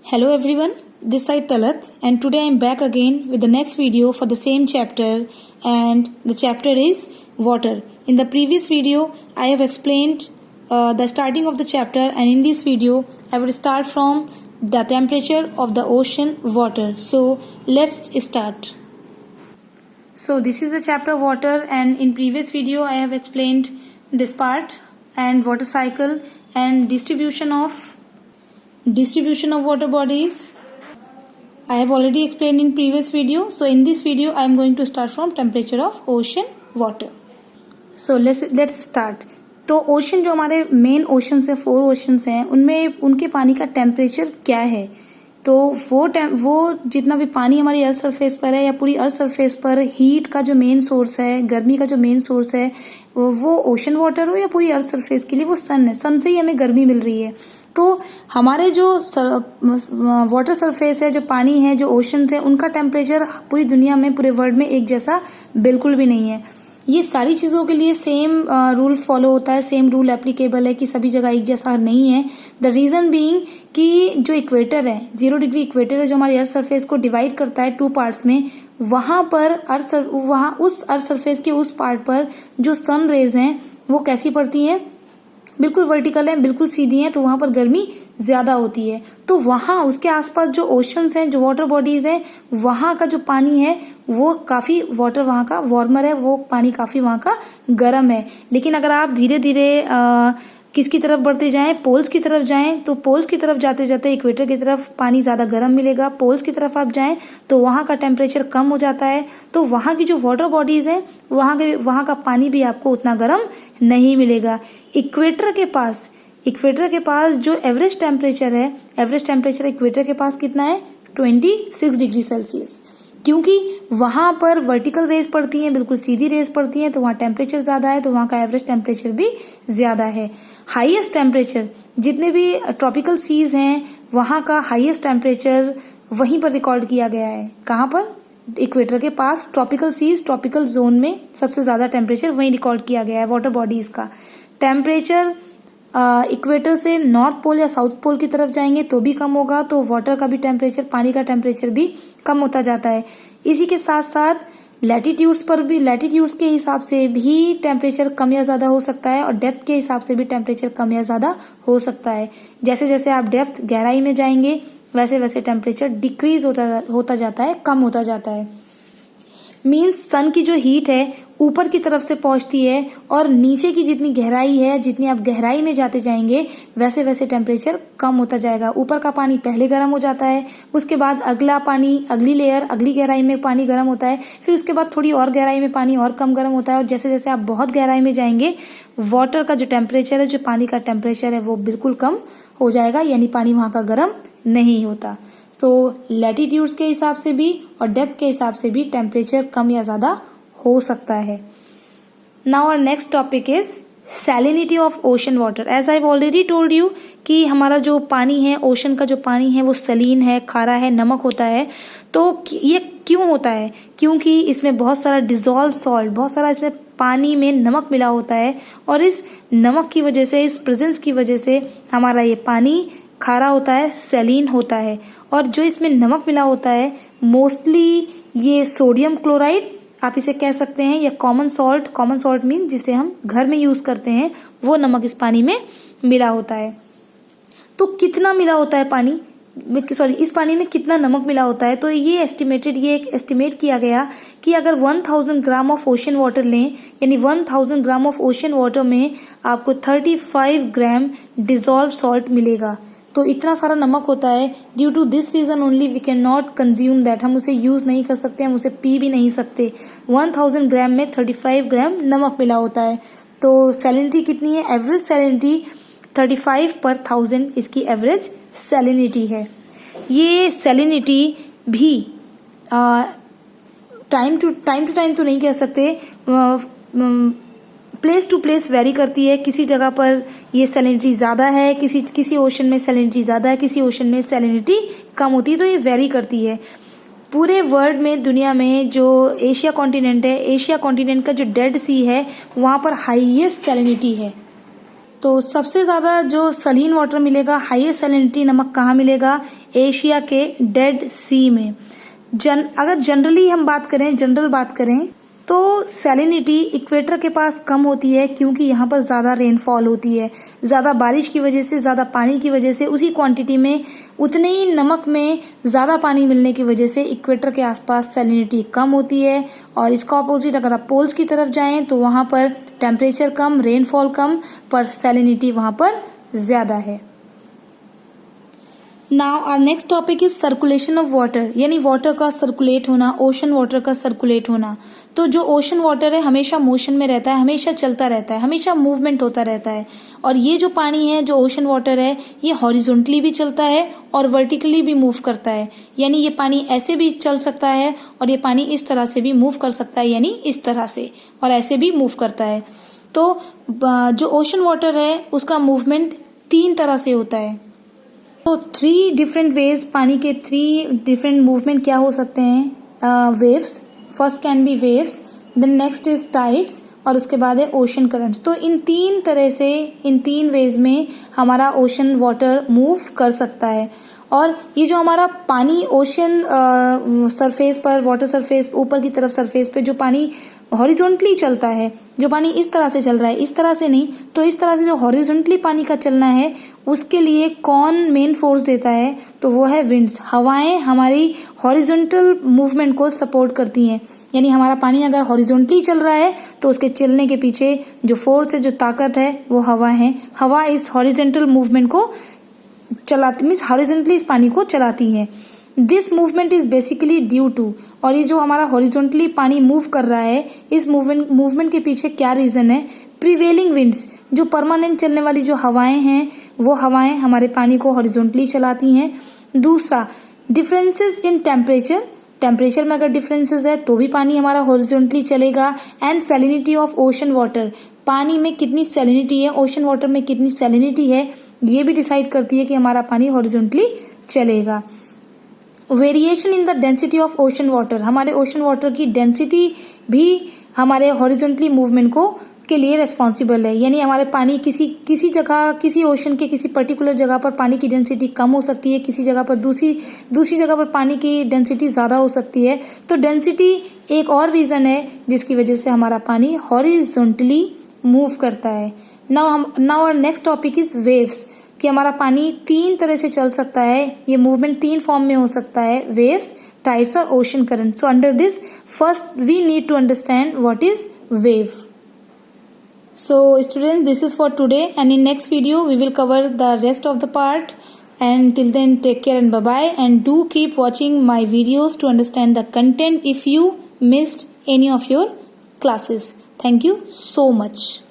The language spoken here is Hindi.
Hello everyone, this side Talat and today I am back again with the next video for the same chapter and the chapter is water. In the previous video I have explained the starting of the chapter and in this video I will start from the temperature of the ocean water. So let's start. So this is the chapter water and in previous video I have explained this part and water cycle and distribution of water bodies. I have already explained in previous video. So in this video I am going to start from temperature of ocean water. So let's start. तो ओशन जो हमारे मेन ओशंस है 4 ओशंस हैं उनमें उनके पानी का टेम्परेचर क्या है. तो वो जितना भी पानी हमारी अर्थ सरफेस पर है या पूरी अर्थ सरफेस पर हीट का जो मेन सोर्स है, गर्मी का जो मेन सोर्स है, वो ओशन वाटर हो या पूरी अर्थ सरफेस के लिए वो सन है. सन से ही हमें गर्मी मिल रही है. तो हमारे जो वाटर सरफेस है, जो पानी है, जो ओशंस है, उनका टेम्परेचर पूरी दुनिया में, पूरे वर्ल्ड में एक जैसा बिल्कुल भी नहीं है. ये सारी चीजों के लिए सेम रूल फॉलो होता है, सेम रूल एप्लीकेबल है कि सभी जगह एक जैसा नहीं है. द रीजन बीइंग कि जो इक्वेटर है, 0 डिग्री इक्वेटर है जो हमारी अर्थ सरफेस को डिवाइड करता है 2 पार्ट्स में, वहां पर उस अर्थ सरफेस के उस पार्ट पर जो सन रेज हैं वो कैसी पड़ती हैं, बिल्कुल वर्टिकल है, बिल्कुल सीधी है. तो वहां पर गर्मी ज्यादा होती है. तो वहां उसके आसपास जो ओशंस हैं, जो वाटर बॉडीज हैं, वहां का जो पानी है वो काफी वाटर वहां का वार्मर है, वो पानी काफी वहां का गर्म है. लेकिन अगर आप धीरे धीरे किसकी तरफ बढ़ते जाएं, पोल्स की तरफ जाएं, तो पोल्स की तरफ जाते जाते इक्वेटर की तरफ पानी ज्यादा गर्म मिलेगा. पोल्स की तरफ आप जाएं तो वहां का टेम्परेचर कम हो जाता है. तो वहां की जो वाटर बॉडीज हैं वहां का पानी भी आपको उतना गर्म नहीं मिलेगा. इक्वेटर के पास जो एवरेज टेम्परेचर है, एवरेज टेम्परेचर इक्वेटर के पास कितना है, 26 डिग्री सेल्सियस. क्योंकि वहां पर वर्टिकल रेज पड़ती हैं, बिल्कुल सीधी रेज पड़ती हैं, तो वहां टेम्परेचर ज्यादा है, तो वहां का एवरेज टेम्परेचर भी ज्यादा है. हाईएस्ट टेम्परेचर जितने भी ट्रॉपिकल सीज हैं वहां का हाईएस्ट टेम्परेचर वहीं पर रिकॉर्ड किया गया है. कहां पर, इक्वेटर के पास ट्रॉपिकल सीज, ट्रॉपिकल जोन में सबसे ज्यादा टेम्परेचर वहीं रिकॉर्ड किया गया है. वाटर बॉडीज का टेम्परेचर इक्वेटर से नॉर्थ पोल या साउथ पोल की तरफ जाएंगे तो भी कम होगा, तो वाटर का भी टेम्परेचर, पानी का टेम्परेचर भी कम होता जाता है. इसी के साथ साथ लैटिट्यूड्स पर भी, लैटिट्यूड्स के हिसाब से भी टेम्परेचर कम या ज्यादा हो सकता है और डेप्थ के हिसाब से भी टेम्परेचर कम या ज्यादा हो सकता है. जैसे जैसे आप डेप्थ, गहराई में जाएंगे वैसे वैसे टेम्परेचर डिक्रीज होता जाता है, कम होता जाता है. मीन्स सन की जो हीट है ऊपर की तरफ से पहुंचती है और नीचे की जितनी गहराई है, जितनी आप गहराई में जाते जाएंगे वैसे वैसे टेम्परेचर कम होता जाएगा. ऊपर का पानी पहले गर्म हो जाता है, उसके बाद अगला पानी, अगली लेयर, अगली गहराई में पानी गर्म होता है, फिर उसके बाद थोड़ी और गहराई में पानी और कम गर्म होता है. और जैसे जैसे आप बहुत गहराई में जाएंगे वाटर का जो टेम्परेचर है, जो पानी का टेम्परेचर है वो बिल्कुल कम हो जाएगा, यानी पानी वहां का गर्म नहीं होता. तो लैटिट्यूड्स के हिसाब से भी और डेप्थ के हिसाब से भी टेम्परेचर कम या ज्यादा हो सकता है. Now our next topic is salinity of ocean water. As I already told you कि हमारा जो पानी है, ओशन का जो पानी है वो सलीन है, खारा है, नमक होता है. तो ये क्यों होता है? क्योंकि इसमें बहुत सारा डिजोल्व सॉल्ट, बहुत सारा इसमें पानी में नमक मिला होता है और इस नमक की वजह से, इस प्रेजेंस की वजह से हमारा ये पानी खारा होता है, सैलिन होता है. और जो इसमें नमक मिला होता है मोस्टली ये सोडियम क्लोराइड आप इसे कह सकते हैं, या कॉमन सॉल्ट मीन जिसे हम घर में यूज करते हैं, वो नमक इस पानी में मिला होता है. तो कितना मिला होता है पानी, इस पानी में कितना नमक मिला होता है? तो ये एक एस्टिमेट किया गया कि अगर 1000 ग्राम ऑफ ओशन वाटर लें, यानी 1000 ग्राम ऑफ ओशन वाटर में आपको 35 ग्राम डिजोल्व सॉल्ट मिलेगा. तो इतना सारा नमक होता है. Due to this reason only we can not consume that. हम उसे यूज नहीं कर सकते, हम उसे पी भी नहीं सकते. 1000 ग्राम में 35 ग्राम नमक मिला होता है. तो सैलिनिटी कितनी है? एवरेज सैलिनिटी 35 पर 1000 इसकी एवरेज सैलिनिटी है. ये सैलिनिटी भी टाइम टू टाइम तो नहीं कह सकते, प्लेस टू प्लेस वेरी करती है. किसी जगह पर ये सैलिनिटी ज्यादा है, किसी ओशन में सैलिनिटी ज्यादा है, किसी ओशन में सैलिनिटी कम होती है. तो ये वेरी करती है. पूरे वर्ल्ड में, दुनिया में जो एशिया कॉन्टिनेंट है, एशिया कॉन्टिनेंट का जो डेड सी है वहां पर हाईएस्ट सैलिनिटी है. तो सबसे ज़्यादा जो सलीन वाटर मिलेगा, हाईएस्ट सैलिनिटी नमक कहाँ मिलेगा? एशिया के डेड सी में। अगर जनरली हम बात करें, जनरल बात करें तो सैलिनिटी इक्वेटर के पास कम होती है, क्योंकि यहाँ पर ज़्यादा रेनफॉल होती है, ज़्यादा बारिश की वजह से, ज़्यादा पानी की वजह से, उसी क्वांटिटी में उतने ही नमक में ज़्यादा पानी मिलने की वजह से इक्वेटर के आसपास सैलिनिटी कम होती है। और इसका ऑपोजिट अगर आप पोल्स की तरफ जाएं तो वहाँ पर टेम्परेचर कम, रेनफॉल कम, पर सैलिनिटी वहाँ पर ज़्यादा है। Now our next topic is circulation of water, यानी वाटर का सर्कुलेट होना, ओशन वाटर का सर्कुलेट होना। तो जो ओशन वाटर है हमेशा मोशन में रहता है, हमेशा चलता रहता है, हमेशा मूवमेंट होता रहता है। और ये जो पानी है, जो ओशन वाटर है, ये हॉरिजॉन्टली भी चलता है और वर्टिकली भी मूव करता है। यानी ये पानी ऐसे भी चल सकता है और ये पानी इस तरह से भी मूव कर सकता है, यानी इस तरह से, और ऐसे भी मूव करता है। तो जो ओशन वाटर है उसका मूवमेंट 3 तरह से होता है। तो 3 डिफरेंट वेज, पानी के 3 डिफरेंट मूवमेंट क्या हो सकते हैं? Waves, first can be waves, then next is tides, और उसके बाद है ओशन करंट्स। तो इन 3 तरह से, इन 3 वेज में हमारा ओशन वाटर मूव कर सकता है। और ये जो हमारा पानी ओशन सरफेस पर, वाटर सरफेस ऊपर की तरफ सरफेस पे जो पानी हॉरिजॉन्टली चलता है, जो पानी इस तरह से चल रहा है, इस तरह से नहीं, तो इस तरह से जो हॉरिजॉन्टली पानी का चलना है उसके लिए कौन मेन फोर्स देता है? तो वो है विंड्स। हवाएं हमारी हॉरिजॉन्टल मूवमेंट को सपोर्ट करती हैं। यानी हमारा पानी अगर हॉरिजॉन्टली चल रहा है तो उसके चलने के पीछे जो फोर्स है, जो ताकत है, वो हवा है। हवा इस हॉरिजॉन्टल मूवमेंट को चलाती, मीन्स हॉरिजॉन्टली इस पानी को चलाती है। This movement is basically due to, और ये जो हमारा हॉरिजॉन्टली पानी मूव कर रहा है, इस मूवमेंट के पीछे क्या रीजन है? प्रिवेलिंग विंड्स, जो परमानेंट चलने वाली जो हवाएं हैं, वो हवाएं हमारे पानी को हॉरिजॉन्टली चलाती हैं। दूसरा, डिफरेंसेस इन टेम्परेचर, टेम्परेचर में अगर डिफरेंसेस है तो भी पानी हमारा हॉरिजॉन्टली चलेगा। And salinity of ocean water, पानी में कितनी सैलिनिटी है, ओशन वाटर में कितनी सैलिनिटी है, ये भी डिसाइड करती है कि हमारा पानी हॉरिजॉन्टली चलेगा। Variation in the density of ocean water, हमारे ओशन वाटर की डेंसिटी भी हमारे हॉरिजॉन्टली मूवमेंट को के लिए रेस्पॉन्सिबल है। यानी हमारे पानी किसी जगह, किसी ओशन के किसी पर्टिकुलर जगह पर पानी की डेंसिटी कम हो सकती है, किसी जगह पर दूसरी जगह पर पानी की डेंसिटी ज्यादा हो सकती है। तो डेंसिटी एक और रीजन है जिसकी वजह से हमारा पानी हॉरिजॉन्टली मूव करता है। Now our next topic is waves, कि हमारा पानी 3 तरह से चल सकता है, ये मूवमेंट 3 फॉर्म में हो सकता है, वेव्स, टाइड्स और ocean current. So under this first we need to understand what is wave. So students, this is for today, and in next video we will cover the rest of the part, and till then take care and bye bye, and do keep watching my videos to understand the content if you missed any of your classes. Thank you so much.